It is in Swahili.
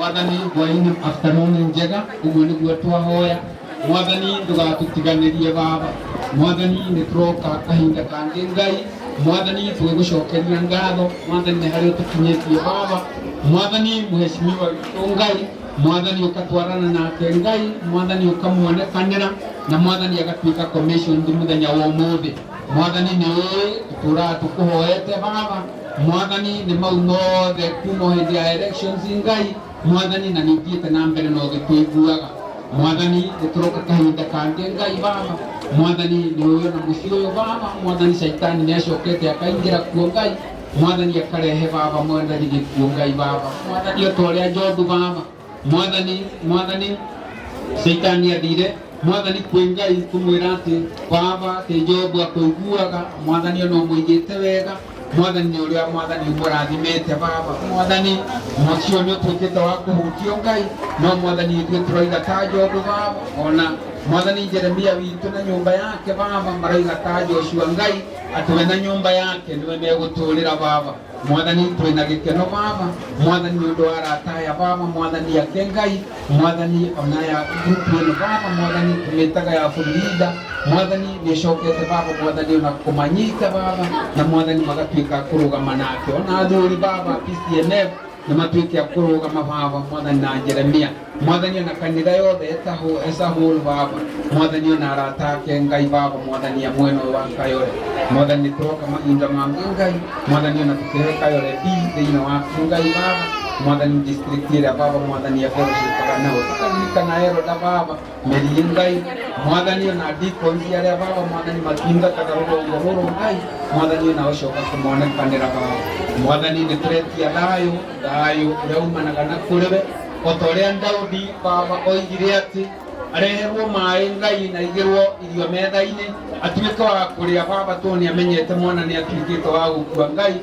mwathani hwaini afternoon njega uguo niguo twahoya mwathani ndugatutiganirie baba mwathani nituroka kahinda kangi ngai mwathani twigucokeria ngatho mwathani ni hario tukinyitie baba mwathani muheshimiwa witu ngai mwathani ukatwarana nake ngai mwathani ukamuonekanira na mwathani agatuika commission muthenya wa umuthi mwathani ni tukuhoete baba mwathani ni mau mothe kuma hindi ya elections ngai mwathani na nithiite na mbere no gituiguaga mwathani nituroka kahinda kangi ngai baba mwathani ni uyu na mucii uyu baba mwathani shaitani ni acokete akaingira kuo ngai mwathani akarehe baba mwathani gikuo ngai baba mwathani otoria Jobu baba mwathani shaitani athire mwathani kwi ngai kumwira ati baba ti Jobu akuiguaga mwathani no muigite wega mwathani ni uria mwathani murathimete baba mwathani mucio ni utukite wa kuhutio ngai no mwathani ithuĩ tũroiga ta Jobu baba ona mwathani Jeremia witu na nyumba yake baba maraiga ta Joshua ngai atuwe na nyumba yake niwe megũtũrĩra baba mwathani twĩna gĩkeno baba mwathani nĩ ũndũ wa arata aya baba mwathani ake ngai mwathani ona ya group ĩno baba mwathani tũmĩtaga ya bũrũri mwathani nĩ ĩcokete baba mwathani ona kũmanyita baba na mwathani magatuĩka kũrũgama nake ona athuri baba PCNF na matuĩke kũrũgama baba mwathani na Jeremia mwathani ona kanitha yothe ecahũl baba mwathani ona arata ake ngai baba mwathani amwena wa Kayole mwathani tũroka mahinda mangĩ ngai mwathani ona tũkĩhe Kayole B thĩinĩ waku ngai baba mwathani district ĩrĩa baba mwathani akorocĩkaga nao tũkaririkana Eroda baba Meri ngai mwathani ona deacons arĩa baba mwathani matungataga rũgongo rũrũ ngai mwathani ona ũcoka kũmonekanĩra baba mwathani nĩ tũretia thayũ ũrĩa umanaga na kũrĩwe o ta ũrĩa Daudi baba oigire atĩ areherwo maĩ ngai na igĩrwo irio metha-inĩ atuĩke wa kũrĩa baba tondũ nĩ amenyete mwana nĩ atuĩkĩte wa gũkua ngai